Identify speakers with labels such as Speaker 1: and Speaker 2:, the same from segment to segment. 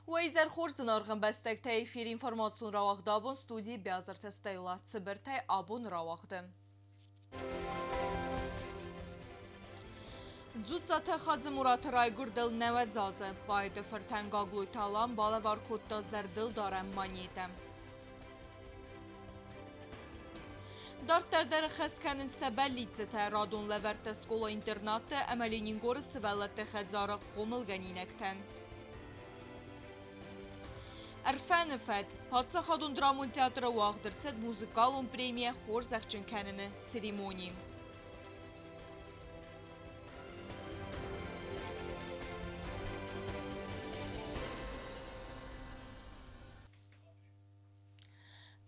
Speaker 1: Вейзер Хорзен арган бестек эфир информацион равахдабон студии Бязар Тестейла Цибертай абон равахды. Ձուծաթը խազմուրաթ ռայգուրդել նևեձազը, բայդը ֆրթեն գագլույթալան բալավարկուտտը զերդիլ դարեմ մանիտը։ Դարտերդերը խեսքենին սեբելիցը թե ռադուն լևերտը սկոլը ինտերնատը əməlinin գորը սվելətə խեզարը qomıl գենինեկտեն։ Ərfəni fəd, Պատսախադուն դրամուն թեատրը ուաղդրցետ մուզիկալուն պրեմիyə խոր զəxçinkənini ցերեմոնի։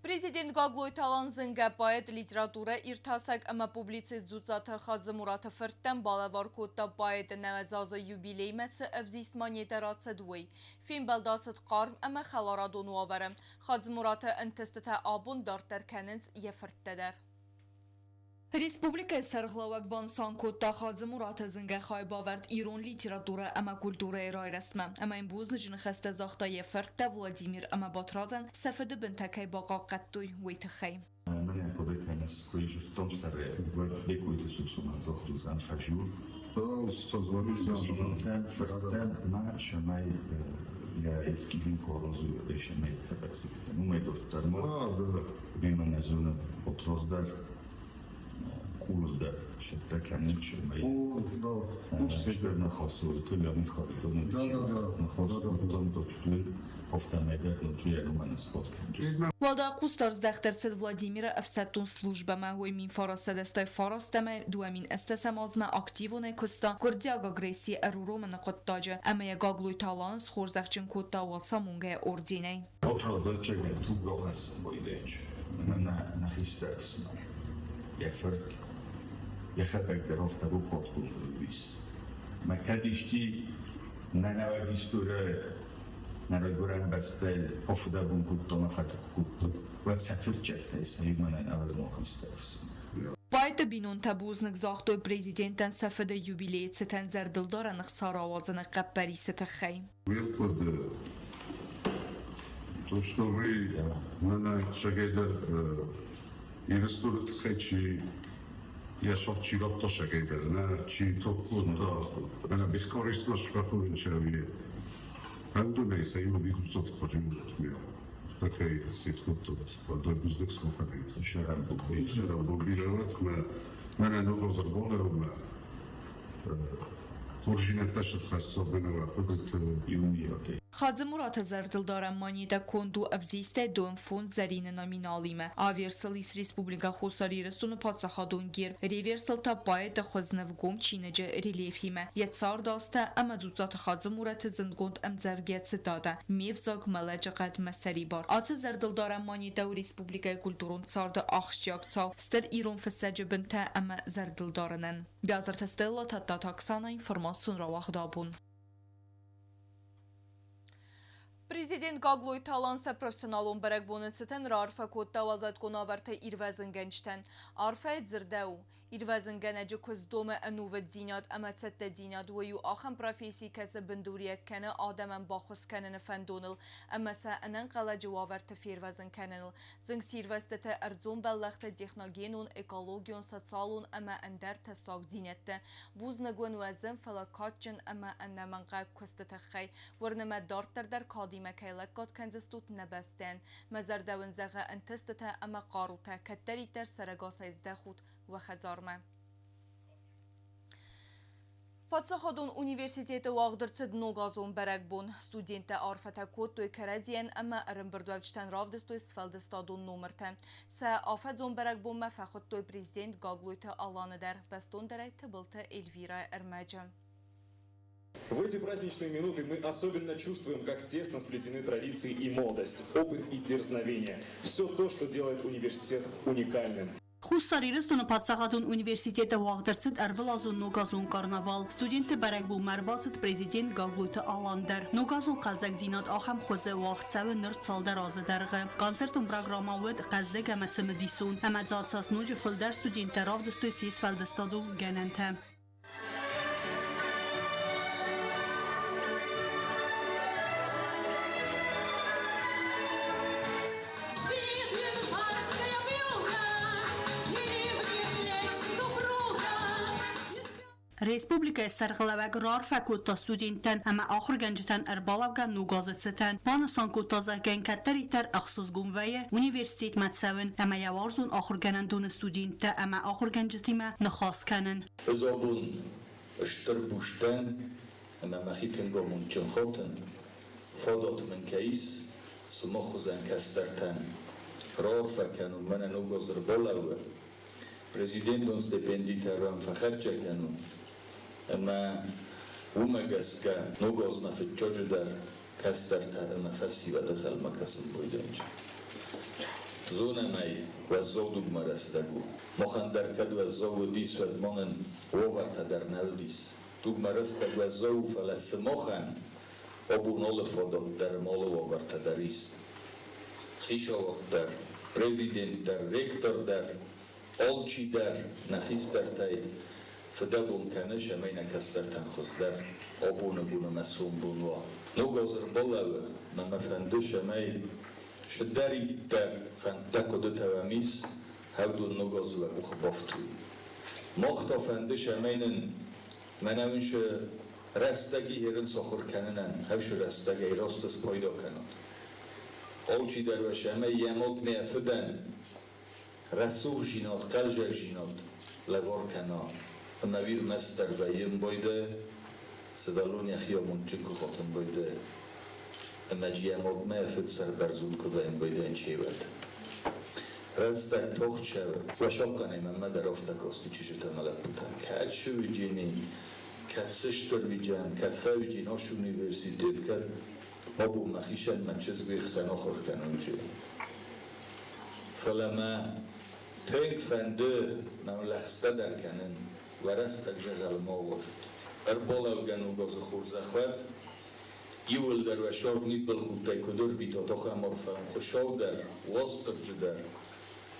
Speaker 1: Президент Գագլույթալան զնգապայետ լիտերատուրը իր թասակ əmə publisist ձուծաթը խազմուրաթը ֆրտեն բալավարկուտտա պայետը նավեզազը юбилей մեծը əvzisman yetəratsədvəy. Film բəlդացıt qarm əmə xəlaradonu avərəm. Խազմուրաթը ընտստətə abun dartərkənins yefırttədər. Республика Сарглавак Бансан Котта Хазмурата Зингахай Баверт Ирон литература ама культура райрасма. Ама им бузнажин хасте захта Еферта Владимир ама Батразан Сафеде бентакай баqa qattuy weytxay.
Speaker 2: Mən podejrzewam, że w tą serię wieku to są zochtu z Anfasiu.
Speaker 3: To soзвониться
Speaker 2: Фртен наш май я ескивин корозу еше май тепекси. Ну май достармо. Бима на зона потроздар. Кулда, что такая ничего.
Speaker 3: да.
Speaker 2: Ну, все на хасу, то я не хасу, то не на хасу, потом то что повторяет, но я думаю, сфоткаю.
Speaker 1: Валда Кустар здахтерцет Владимира Эвсатун служба махуимин фарасадестай фарастаме дуамин эстесамазма активоне куста гордиага греси эруромена коттаджа амея гаглуйталан схорзахчин котта валсамунге ординей.
Speaker 2: Отрада чега тугохас бойдеч. На хистерсма. Я ферст. Я хапек дерofta bu fotku biz. Makadişti nanawa historia naragoran bastel pofuda bun kuttona fatuk kuttu. Ve satırcakta sayımana avazmo histeriz. Bayda binun tabuznik zahtoy prezidenten safede yubileyetseten zerdildaranıq saravazını qapparisetə xay.
Speaker 3: Выход, то, что вы на шагайдар инвестируете хэчи я шовчигот то шагайдар, на чи толку да на бескористност какую ничего. Андуне се има бихуцот ходжим. Така и ситхото, да буздек скопаните. Шарам бубироват, мене много заболело, Խորժինետաշը խասոբենովա, պգտ իումի ոքե։
Speaker 1: Խadzմուրաթը զերդիլդարան մանիտա կոնդու əvzistə dön fond zərinə nominalime. Aversalis Respublika Xosari Restunu Patsahadun gir. Reversal tabaya da xoznəv gom çinəcə reliefime. Yetsar dasta əməducat xadzmurətə zındgond əmzəvgət sıtada. Mevzaq mələcəqət məsəri bar. Atı zərdildaran manitə Respublika Kulturun sardı axşyak çav. Stər İron fəssəcə bintə əmə zərdildaranın. Bязар Тестейла Татта Таксана информацион равахдабун. Президент Գագլույթալան սա պրոֆեսիոնալուն բերեկբոնեցտեն ռարֆա կոտտավալվետ կոնավերթը իրվեզն գենչտեն։ Արֆա է ձրդեու, իրվեզն գենեջը կոզ դոմը ընուվը դինյատ əmətsətdə դինյատ վեյու ախան պրոֆեսի կəsə բնդուրիետ կենը ադəmən բախոս կենենը ֆəնդոնıl, əməsə ընən qələcə վավերթը ֆիրվեզն կենենıl, զնգ սիրվեստətə ərdzon բəlləxtə դեխնագենուն, էկոլոգիon, սոցալուն əmə əնդər təsaq դինյətdə, բուզնգուն վəzən ֆəlակատջն əmə ənnəmən qayb көstətə xəy, վրնəmə dartərdər kadi مكايلك قد كنزستوت نبستان مزردون زغا انتستتا اما قاروتا كتريتر سرگاسا ازدخود و خزارما Պատսախադուն ունիվերսիտետը վաղդրցետ նոգազոն բերակ բուն, ստուդենտը արվետա կոտ տոյ կրադիեն əmə ըրմբրդվավչտən ravdəstoy սվəldəstadun նոմրtə. Sə afədzon բերակ բուն mə fəxot toy prezident Գագլույթը alanıdər, bəstон dərək təbıltı Elvira Erməcə.
Speaker 4: В эти праздничные минуты мы особенно чувствуем, как тесно сплетены традиции и молодость, опыт и дерзновение. Все то, что делает университет уникальным.
Speaker 5: Խուսարի Ռստոնը Պատսախադուն ունիվերսիտետը վաղդրցիտ ərվլազուն նոգազուն կարնավալ, ստուդենտը բərəqբու մərբացıt prezident Գագլույթը alandər. Նոգազուն qalzək zinat axəm խոզə վաղցəvə նրս çaldər azı dərğə. Konsertun proqramavıd qəzdə qəmətsə müdisun. Əmədzatсас nocı fıldər studentə ravdəstoy sis fəldəstadu gənəntə. Respublika Sargılavak Rarfa Kutta Studenten ama ahır genceten Erbalavgan Nugazetsen Bana Sanko Taza Genkatteriter Aksuz Gumveye Üniversitet Matsavın ama Yavarzun ahır genendun studente ama ahır gencetime nıkhas kanen.
Speaker 6: Özabun اشتر بوشتن اما مخیتن گامون جنخوتن فادات من کیس سمخوزن کسترتن رار فکنون من نوگازر بالاوه پرزیدنتونس دپندیتران فخر جکنون اما اومگسکه نوگاز مفتجاج در کسترتن اما فسی و دخل مکسن بایدنج زونمای و زودوگ مرستگو مخندر کد و زو دیس و دمانن وورت در نودیس دوگ مرستگ و زو فلس مخن ابونال فادات در مال وورت دریس خیشاوات در پرزیدنت در رکتر در آلچی در نخیس در تای فدبون کنه شمی نکستر تنخوز در آبونه بونه مسون بونوا نوگازر بالاوه ممفنده شمی شدری در فندق و توامیس هودون نوگازو و بخ بافتوی ماختا فنده شمینن منوینش رستگی هرن ساخر کننن هوش رستگی راستس پایدا کنند آلچی در و شمی یماد میافدن رسوخ جیناد قلجر جیناد لوار کنا اما ویر مستر و یم بایده سدالون یخیامون چکو خاتم بایده اما جیاماد میافد سر برزود که این بایده این چی بود رستگ تخت شود و شاقنه من در افتکاستی چیشو تملت بودن کد شوی جینی کد سشتر بی جن کد فوی جین هاش اونیورسیتیت کد ما بو مخیشن من چیز بیخسن آخور کنم جی فلما تنگ فنده نملخسته در کنن و رستگ جغل ما وشد بالا گنو گاز خورزه خود یول در و شارد نید بالخود تایکودر بیتا تا خمار فهم خوشاو در واستر جدر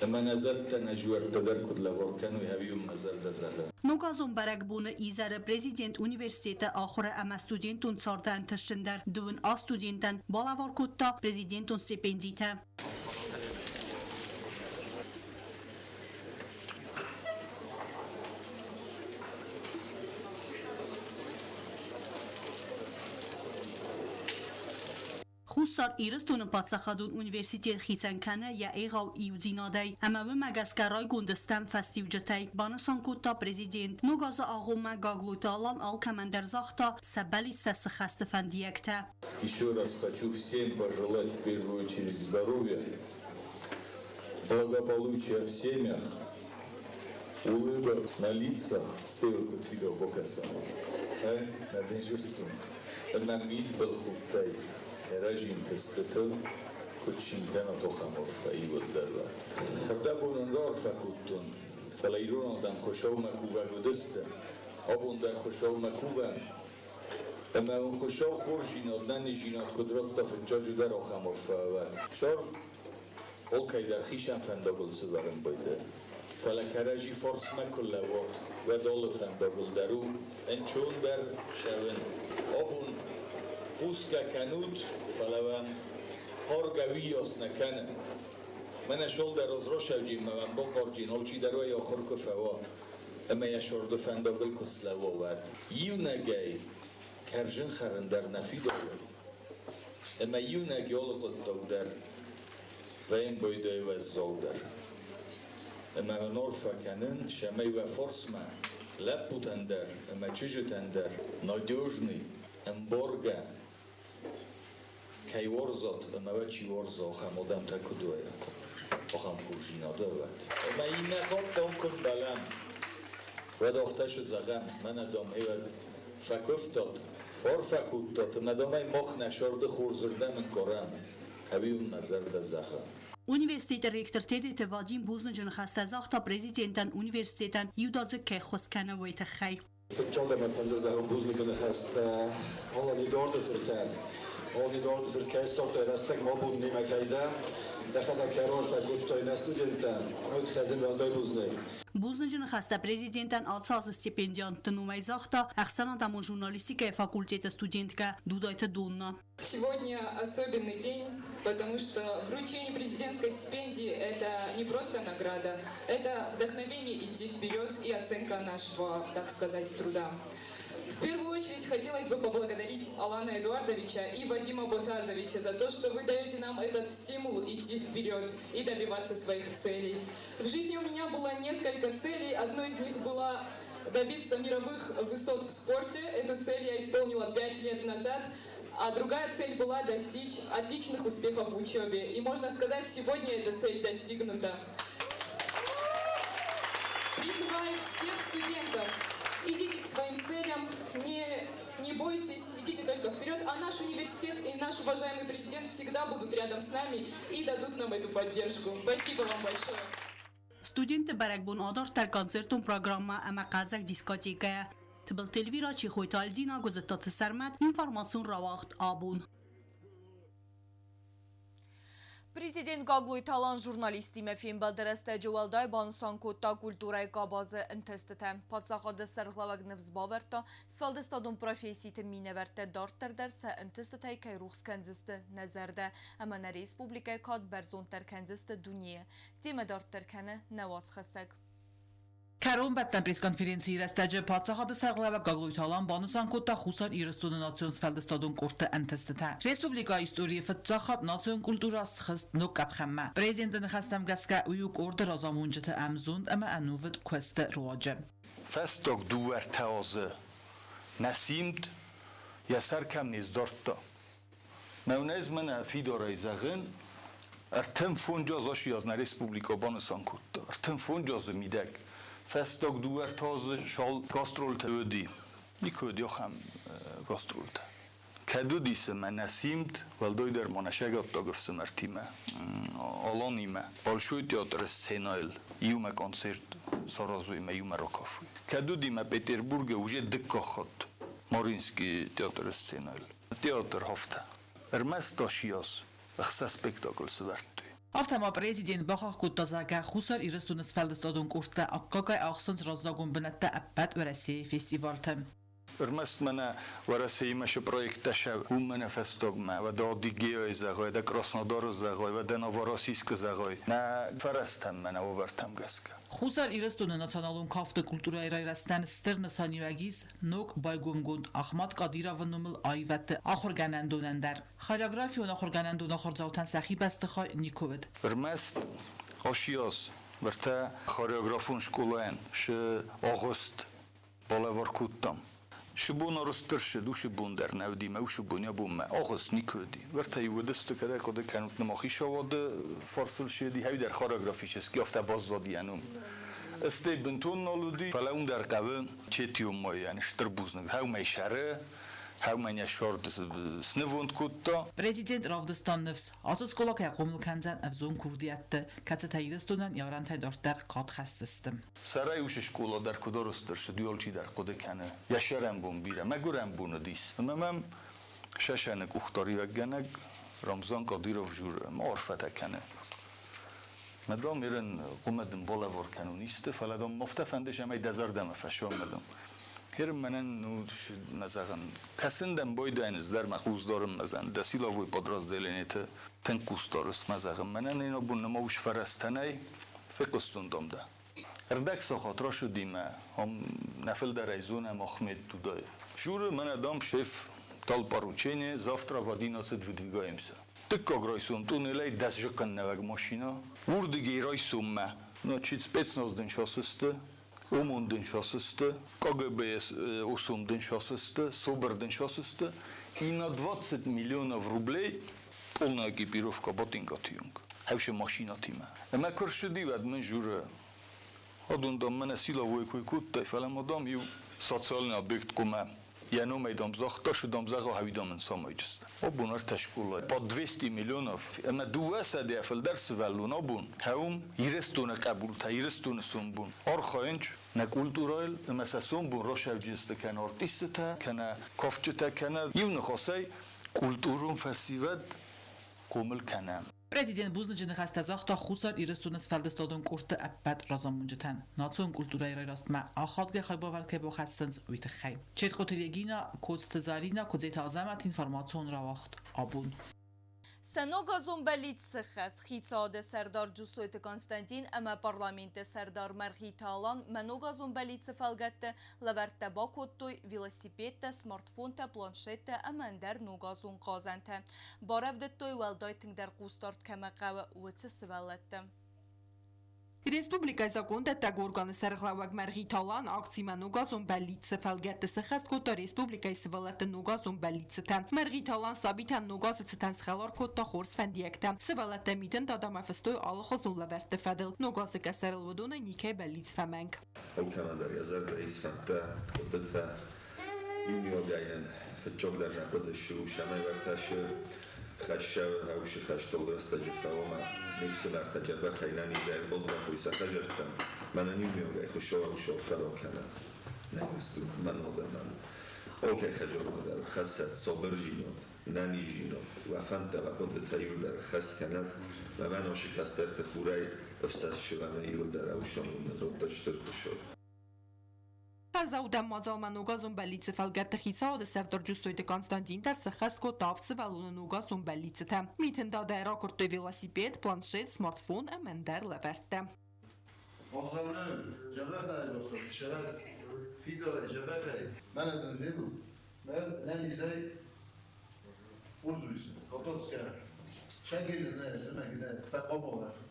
Speaker 6: اما نزد نجور تدر کد لوار کنوی هویوم مزر دزده
Speaker 5: Nogazon berekbune izere prezident üniversitete ahire ama studentun sardan tıştender duvun a studenten balavar kutta prezidentun stipendite. خصوصا ایرستون پادسخادون universitet خیتنکنه یا ایغاو ایودینادی اما و مگسکرای گندستم فستیوجتی بانسان کتا پرزیدنت نوگاز آغومه گاگلوتالان алкомандер захта сабали сасхастефандиекте.
Speaker 6: Еще раз хочу всем пожелать в первую очередь здоровья, благополучия в семьях, улыбок на лицах, стевку твидо бокаса. На денежертун. На мид был хутай. رژیم تستتل کچین کنه تو خمر فایی بود درود. هفته بونن رار فکوتون فلیرون آدم خوشاو مکوه گدسته آبون در خوشاو مکوه اما اون خوشاو خور جیناد ننی جیناد کدرات تا فنجاجو در آخمر فاید شار اوکی در خیشم فنداگل سوارم بایده فلکرجی فرس مکل لوات و دال فنداگل درو انچون در شون آبون بوسکا کنود فلوام هارگوی یاس نکنه من اشول در از را شوجیم من با قارجین حال چی در روی آخر کفوا اما یشارد فنداگل کسلوا ود یو نگی کرجن خرن در نفی داره اما یو نگی آل قدتاگ در و این بایده و زاو در اما نار فکنن شمی و فرس من لب بودن در اما چجتن در نادیوژنی امبارگه کی ورزات اما چی ورزا آخم آدم تکدوه آخم خورجینا دارد اما این نخواد دام کن بلم و دافتش زغم من ادام هیود فکفتاد فار فکوتاد اما دام ای مخ نشارد خورزرده من کرم هبی اون نظر ده زغم
Speaker 5: Üniversitet rektortede te vadim buznjën khastazakta prezidenten üniversiteten yudazı ke khoskana vayte khay.
Speaker 7: Vertelde met van de zaken boezelen kunnen gaan. Alle niet door te vertellen. Ogni dolce per che storto era stek mobun nima kayda. Dakhada karor ta gutto ina studentdan. O't khadin valdoy buzne.
Speaker 5: Բուզնջն խաստա պրեզիդենտան ալցած ստիպենդիան տնումայ զախտա ախսանադամոն ժուրնալիստիկա ֆակուլտետը ստուդենտկա դուդայթը դուննա
Speaker 8: Сегодня особенный день, потому что вручение президентской стипендии – это не просто награда, это вдохновение идти вперед и оценка нашего, так сказать, труда. В первую очередь хотелось бы поблагодарить Алана Эдуардовича и Вадима Ботазовича за то, что вы даете нам этот стимул идти вперед и добиваться своих целей. В жизни у меня было несколько целей, одной из них была добиться мировых высот в спорте. Эту цель я исполнила 5 лет назад. А другая цель была достичь отличных успехов в учебе. И можно сказать, сегодня эта цель достигнута. Призываю всех студентов, идите к своим целям, не бойтесь, идите только вперед. А наш университет и наш уважаемый президент всегда будут рядом с нами и дадут нам эту поддержку. Спасибо вам большое.
Speaker 5: Ստուդենտը բարակբուն ադարտար կոնցերտում պրոգրամմա ամակազակ դիսկոտիկայա Тбыл телевира чихой тальдина гузеттаты сармат информацион равахт абун.
Speaker 1: Президент Гаглуй Талан журналисти мефим балдересте джуалдай банусан кутта культурай кабазы интестете. Подсахады сарглаваг невзбаверта, свалдестадун профессийты миневерте дарттердер се интестетей кай рухскензисты незерде. Амана республикай кад берзон теркензисты дуния. Тиме дарттеркене неваз хесек.
Speaker 9: Карон баттан пресс-конференции растаджа падсахады сарглава Гаглуйталан банусан кутта хусан ирыстуны нациonsfeldestadun корты энтестета. Республика истории фатсахат национ культурас хыст нуккапхамма. Президентын хастам гаска уюк ордер азамунжыты амзунд ама анувыд квесты руаджы.
Speaker 10: Фесток дуэр таозы насимд ясар кам нездортто. Мәунез мана фидора изагын артым фонжоз ошияз на республика банусан кутта. Артым фонжоз мидек. Festok duer tazı şal gastrolta ödi. Niködi yoxam gastrolta. Kedu dise men nasimt valdoy der monaşegat da gofsum ertime. Alonime. Bolşoy teatr scenail. Iume koncert Sarazoyme iume Rokov. Kedu dime Peterburg'e uje dikkahat. Marinski teatr scenail. Teatr hafta. Ermes taşıyas. Xsa spektakl svert.
Speaker 9: Автома президент бахах куттазага хусар ирыстунысfeldestadun корты аккакай ахсынс раззагун бинетте аппат Россия фестивальты.
Speaker 10: Ermest mene Российмеше проектеше уммене фестогме و دادی گیای زغای د کراسنودار زغای و د نواراسیسک زغای نه فرستم منه آورتم گسکه
Speaker 9: خusar ирыстуны националун кафты культура ирайрастан стерны санюагиз нок байгумгунд Ахмад Кадировын нумыл айватты ахорганандунандар. Хореографион ахорганандун ахорзаутан сахибастыхай Никовед.
Speaker 10: Ermest ашияз برته خореографون شکولن ش آغوست بالوار کودتم شبون رسترش دوش بون در نودی موش بونیا بون ما آغوست نیکودی ورته یودست کده کده کنوت نماخی شواد فارسل شدی هی در خореографیش است که افته باز دادی انوم استی بنتون نالودی فلا اون در قوه چتیوم ما یعنی شتر بوزنگ هاو میشره هاو منیا شورد سنوند کودتا
Speaker 9: Президент Равдыстаннывс азыз колакай қомылканзан авзон курдиятты кацатайрыстунан яврантай дортар кад хастыстым.
Speaker 10: سرای اوش شکولا در کدار استرش دیالچی در کده کنه یشرم بون بیره مگرم بونه دیس ممم ششنک اختاری و گنگ رمضان قدیرов جور معرفت کنه مدام میرن قومدن بالا ور کنونیسته فلادم مفتفندش همه دزاردم فشام مدام هرم منن نوش مثلا کسندم باید اینز در مخوز دارم مثلا دسیلاوی پادراز دلینیت تنکوس دارست مثلا منن اینا بون نماوش فرستنی فکستوندم ده اردک سخاطر شدیم هم نفل در ایزون هم احمد تو دای جور من ادم شف تال پاروچینه زافترا وادیناست ودویگایم سه تکا گرایسون تو نلی دست جکن نوگ ماشینا وردگی رایسون ما نچیت spetsnazden şasıstı Omundun şasıstı, KGB osumdun şasıstı, Soberdun şasıstı. И на 20 миллионов рублей полная экипировка ботинкатюнг. Хевше машина тима. Ама коршуди вад мен жура. Адундам мен силовой койкут тайфалам адам ю социальный объект кома. Я но майдам захта шудам зага хавидам инсан майджст. Обунар ташкула по 200 миллионов. Ама дуаса дефл درس ولون ابون. هم يرستون قبول تا يرستون سنبون. آرخاینج نکولتورال مثلا سنبون روش اوجست کن آرتیست تا کن کافچه تا کن یون خاصی Կուլտուրում ֆեստիվալ կոմլ կանեմ
Speaker 9: Prezident Buznicin xəstəzaqda xusar İrəstunis fəldəstodun qurtu əbbət razamuncutən. Națion kulturayı rastma axadgə xaybavartkə bu xəssins uytəxay. Çetqotiregina kodstazarina kodzeta azamat informasyon ravaxt abun.
Speaker 1: سنوگازون بلیت سخص خیصاد سردار جوسویت کنستانتین اما پارلمانت سردار مرخی تالان منوگازون بلیت سفالگت لورت با کتوی ویلاسیپیت سمارتفون تا پلانشت اما در نوگازون قازنت بارفت توی ولدایتنگ در قوستارت کما قوه وچه سوالت
Speaker 11: Respublikայի законդետակ օրգանիսերղլավակ մերղի թալան ակցիման ուգազում բալիցը ֆալգետը սխած կոտը Respublikայի սվալատը նուգազում բալիցը տան մերղի թալան սաբիտան նուգազը ցտան սխալոր կոտը խորս ֆենդիեկտա սվալատը միտեն դադամաֆստոյ ալխոզուն լավերտը ֆադել նուգազը կասերել վդոնը նիքե բալից ֆամենք
Speaker 12: Օքանադարի ազարդայիս ֆանտա կոտը յունիոգայնեն ֆճոկ դարժապդշու շամայվարտաշը خشاب هاوش خشتول راستا جفاوما نفسنا ارتجبا خيلاني زي البوزبا كويسا خجرتم من نيوميو جاي خشوا وشو فرو كانت نعرستو من هذا من اوكي خجر در خست صبر جينوت ناني جينوت وفانتا وقد تايول در خست كانت ومن شكسترت خوراي افساس شوامه يول در اوشون ونزود داشتر خشوا
Speaker 11: Հազաուդամ մազալման ուգազում բալիցը ֆալգատը խիցաոդը սերդոր ջուստոյդը Կոնստանտին դար սխած կոտավցը վալունն ուգազում բալիցը թե միտն դադայ ռակորտոյ վելասիպեդ, պլանշետ, սմարթֆոն ամենդար լավերտը
Speaker 13: Ողջույն, ջաբախ նայրոսով, շարակ, ֆիդորը, ջաբախ է, մանա դնվելու, մեր նանիզայ ուրզույսը, կոտոցկա, շագիրն է, զմագն է, ֆակոմով է,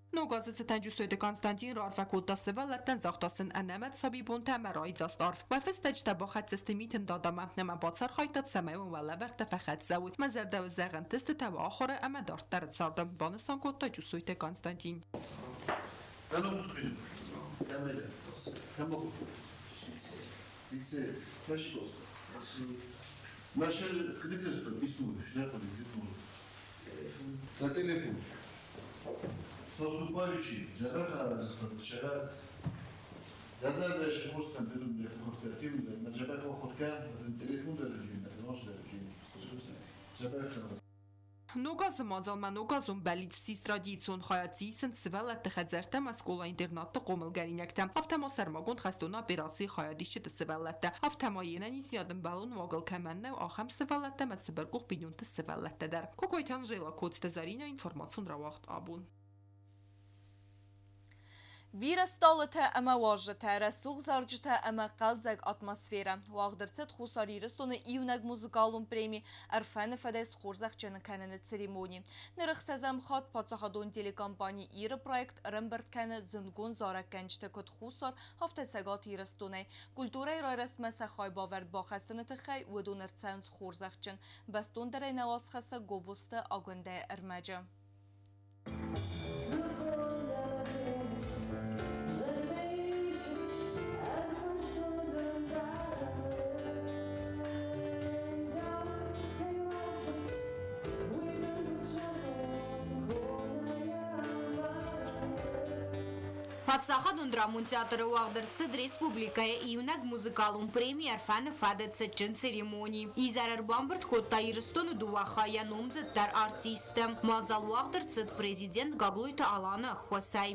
Speaker 11: Նոգազը ցտանջուսոյդը Կոնստանտին ռարվակոտա սվալատան զախտասն անամատ սաբիբուն թամարայ զաստարվ վաֆստաջ տաբախած սստեմիտն դադամա նամա բացար խայտած սամայուն վալավերտը ֆախած զավի մազարդավ զաղանտստը տավ ախորը ամադարտար ցարդամ բանսան կոտա ջուսոյդը Կոնստանտին
Speaker 13: Դանոմուսկին կամելը կամոք Իցե քաշկոս Մաշել կդիցեստո բիսմու շնապալի դիցմու На телефон Соступающий, Джабаха, Шарат, Газада, Шахурстан, Берун, Хохтатим, Джабаха, Хохтан, телефон дорожин, нож дорожин, Джабаха.
Speaker 11: Նոգազը մազալման նոգազում բալից սիստրադիցիոն խայացիսն սվալատը խեզերտը մասկոլա ինտերնատը կոմլ գարինյակտը ավտամասարմագոն խաստոնա պերացի խայադիշչը սվալատը ավտամայենան իսյադն բալուն մոգլ կամաննը ախամ սվալատը մծբրգուղ բինյունտը սվալատը դար կոկոյթան ժելա կոցտը զարինա ինվորմացիոն ռավաղտ աբուն
Speaker 1: Վիրաստալըթը əmə vajətə, rəsuq zarcıtə əmə qalzəq atmosfera. Vağdırçət xusari rıstonu iyunəq muzikalun premi ərfəni fədəs xorzaq canı kənəni seremoni. Nərıq səzəm xat patsaxadon telekampani iri proyekt rəmbert kəni zınqon zaraq gənctə köt xusar hafta səqat rıstonu. Kulturə rəsmə səxay bavərd baxəsini tıxay vədon ərtsəns xorzaq can. Bəstun dərəy nəvaz xəsə qobusta agündə ərməcə.
Speaker 14: Պատսախադուն դրամուն թեատրը ուաղդրցըդ Ռեսպուբլիկայը իյունակ մուզիկալուն պրեմի արվանը ֆադեցը ճն սերեմոնի։ Իզարար բամբրդ կոտտայի ռստոնը դուվախայան ումձըդ դար արտիստը։ Մազալ ուաղդրցըդ պրեզիդենտ Գագլույթը Ալանը Խոսայ։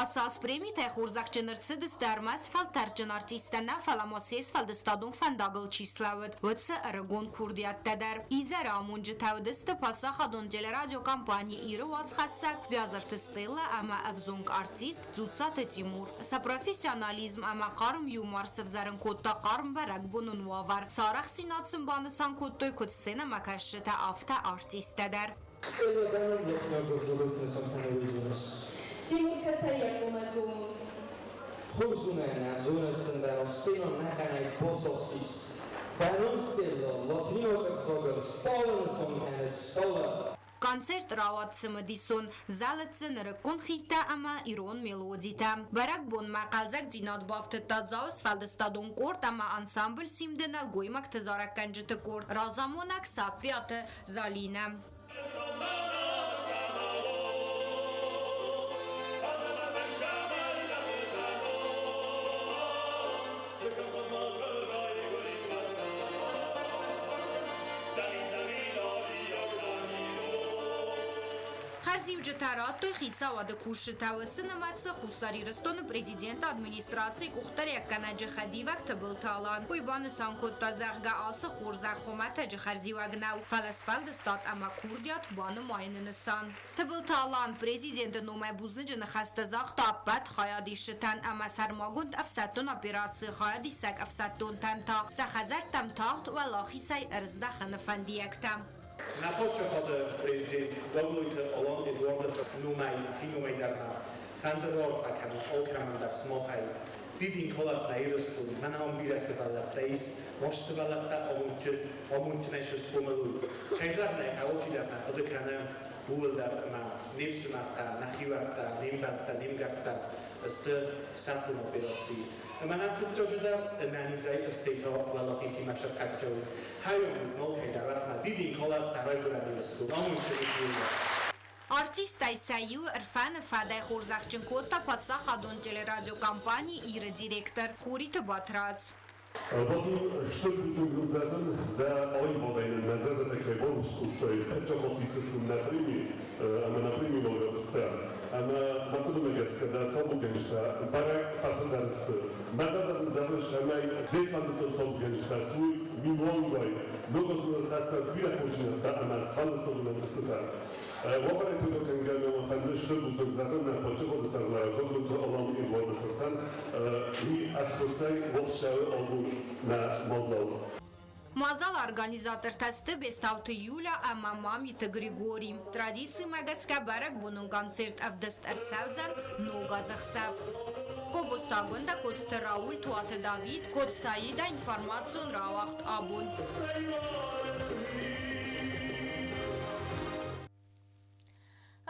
Speaker 14: Ասաս պրեմի թե խուրզախ ճնրցըդս դարմաստ ֆալտարճն արտիստանա ֆալամոսես ֆալդստադուն ֆանդագլ չիսլավըդ վծը ըրգոն քուրդիատ տադար իզար ամունջը թավդստը պատսախադուն ջելերադիո կամպանի իրը վացխասակ վյազրտստելը ամա ավզոնք արտիստ ձուցատը Տիմուր սա պրոֆեսիոնալիզմ ամա կարմ յումար սվզարն կոտտա կարմ բարակ բունուն ուավար սարախ սինացն բանսան կոտտոյ կոտ սենը մակաշրտա ավտա արտիստ տադար
Speaker 15: Timur Katsayakuma Zoom.
Speaker 16: Khuzumena zonasında Sino Nakanay Bososis. Banustillo Latino Exogel Stolen Song and Stolen.
Speaker 14: Концерт rawat цмдисон залцн ркун хита ама ирон мелодита. Барак бон мақалзак зинат бафт тадзаус фалдстадон корт ама ансамбль симденал гоймак тзараканжт корт. Разамонак сапят залина. Խարզիվջտարատոյ խիցավադը կուշտավըսը նմացը խուսարիրստոնը պրեզիդենտ ադմինիստրացիի կուղտարյակ կանաջը խադիվակ թբլթալան, կույբանը սանքոտ տազաղգա ասը խորզաղ խոմատը ջխարզիվագնավ, ֆալասվալդը ստատ ամա կուրդյատ բանը մայնը նսան։ Թբլթալան պրեզիդենտը նոմայ բուզնջը նխաստազաղ տապատ խայադի շտան ամա սարմագունդ ավսատոն ապիրացի խայադի սակ ավսատոն տանտա, սախազար տամ թաղտ ու ալախիսայ ըրզդախը նվանդիակտա։
Speaker 17: Napočo od prezident Gogluita Olan Eduardo numai tinumai darna Fandorov akam olkamandar smochai Didin kolat na irusku manhom bira sevalattais mosh sevalata omunchneshes kumelu Kaisarne aochi darna odekana buldar ma nivsmarta nahivarta nimbarta nimgarta este satun operacji Manat futjojda analizai esteto valokissima shakatjo Հայոն նոլքե դարատնա դիդի կոլա տարայգուրանիստու ամուշտիկույնը
Speaker 14: Արտիստայ սայու ըրֆանը ֆադայ խորզախջն կոտա պատսախ ադոն телерадиокомпании իրը դիրեկտոր Խուրիթը Բատրաց
Speaker 18: Потім, що був задом, де Ойвода і назад таке боруску, що хоча хотіться на примі Волгодстан, а на подумається, де то бугеншта, барак пафендарст, базада завжди має 200 то бугеншта, свій мільйон много злотаса біля почина, та ана свалсто на тестата. Вопаре пойдем гамма фанды, что був задом на початку сарла, Гогluita Olan Eduardo Fortan, і ахосай волшавы албу на Молзал.
Speaker 14: Мазал организатор тесты бестауты Юля, а мамамиты Григорий. Традиции магаска барак бунун концерт авдаст арцавзан нога захсав. Кобустагунда кодсты Рауль Туаты Давид, код Саида информацию равахт абун.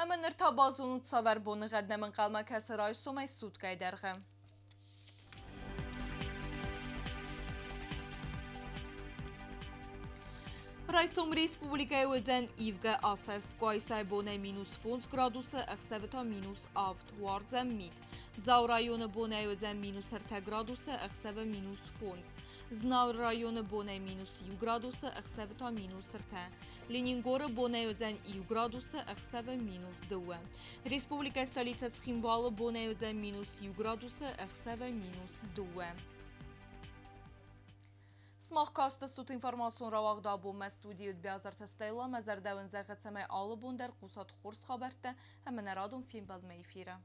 Speaker 1: Hemen irtabazun utsaver bonu qədnəmin qalma kəsirayı somay sud qaydərğə. Raysom Respublikaya özən ivgə asəst qoysay bonay minus 10 gradusı əxsəvita minus avt varzəm mid. Dzav rayonu bonay özən minus 4 gradusı əxsəvə minus 10. Znav rayonu bonay minus 1 gradusı əxsəvita minus 4. Ленингоры bonay özən 1 gradusı əxsəvə minus 2. Respublika stolica Sximvalı bonay özən minus 1 gradusı əxsəvə minus 2. Смахкаста суд информацион равагда бу студиюд биазар тестайла мазардавин зайгатсамай алыбун дар қусат хурс хабарта, хамена радум фим балма эфира.